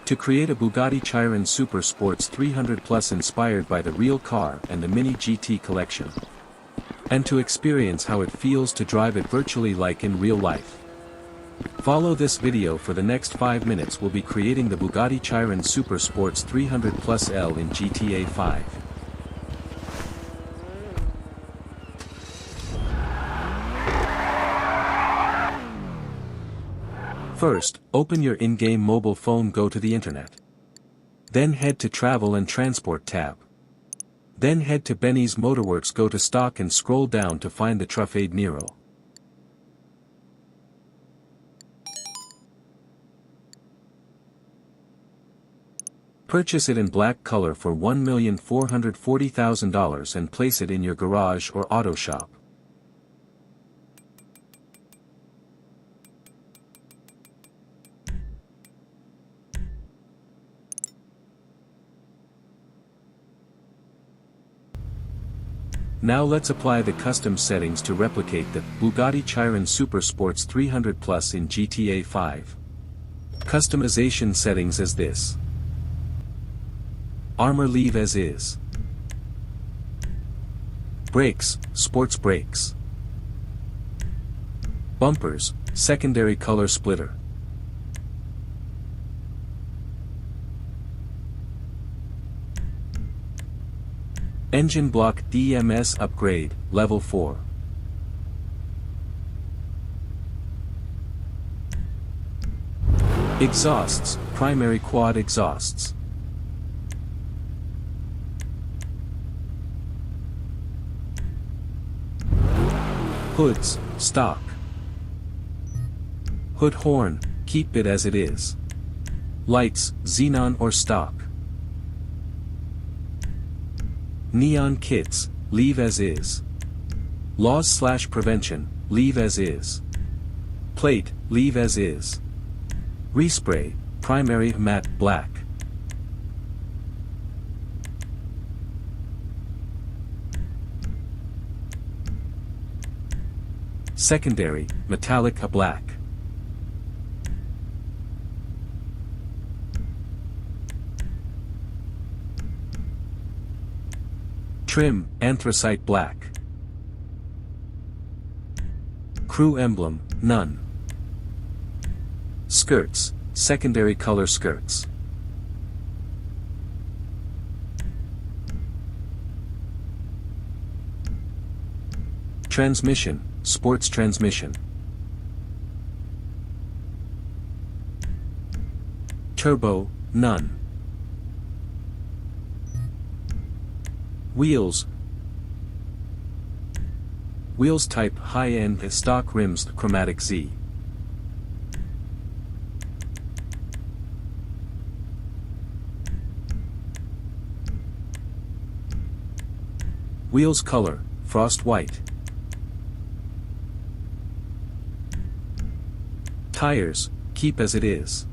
To create a Bugatti Chiron Super Sports 300 Plus inspired by the real car and the MINI GT collection. And to experience how it feels to drive it virtually like in real life. Follow this video for the next 5 minutes. We'll be creating the Bugatti Chiron Super Sports 300 Plus L in GTA 5. First, open your in-game mobile phone, go to the internet. Then head to Travel and Transport tab. Then head to Benny's Motorworks, go to Stock and scroll down to find the Truffade Nero. Purchase it in black color for $1,440,000 and place it in your garage or auto shop. Now let's apply the custom settings to replicate the Bugatti Chiron Super Sports 300 Plus in GTA 5. Customization settings as this. Armor leave as is. Brakes, sports brakes. Bumpers, secondary color splitter. Engine block DMS upgrade, level 4. Exhausts, primary quad exhausts. Hoods, stock. Hood horn, keep it as it is. Lights, xenon or stock. Neon kits, leave as is. Laws/prevention, leave as is. Plate, leave as is. Respray, primary matte black. Secondary, metallic black. Trim, anthracite black. Crew emblem, none. Skirts, secondary color skirts. Transmission, sports transmission. Turbo, none. Wheels. Wheels type high-end stock rims chromatic Z. Wheels color, frost white. Tires, keep as it is.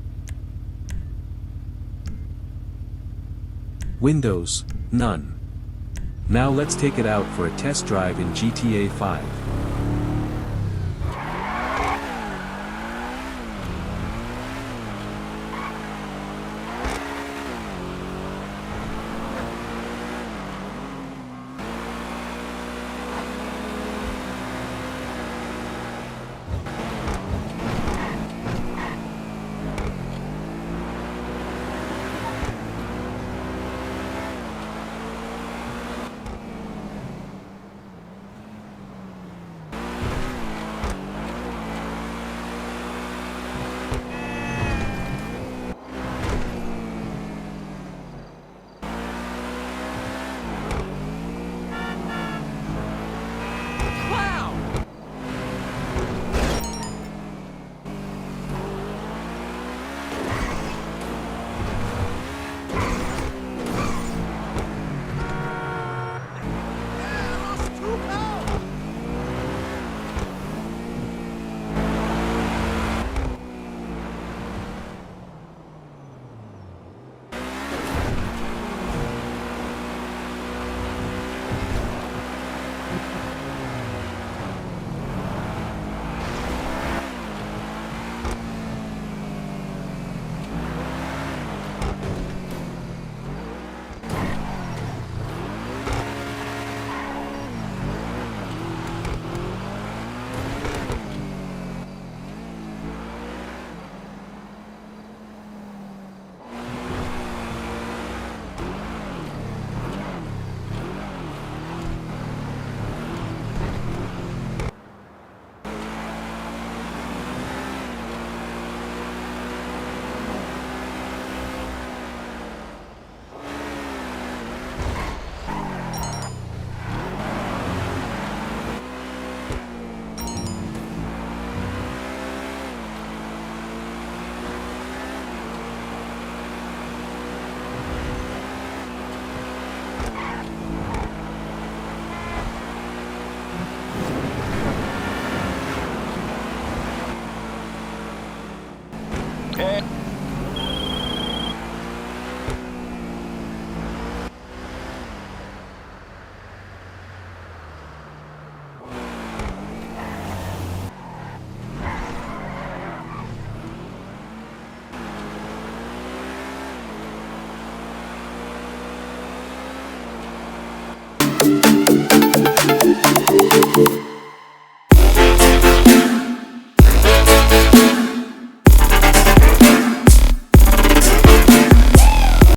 Windows, none. Now let's take it out for a test drive in GTA 5. And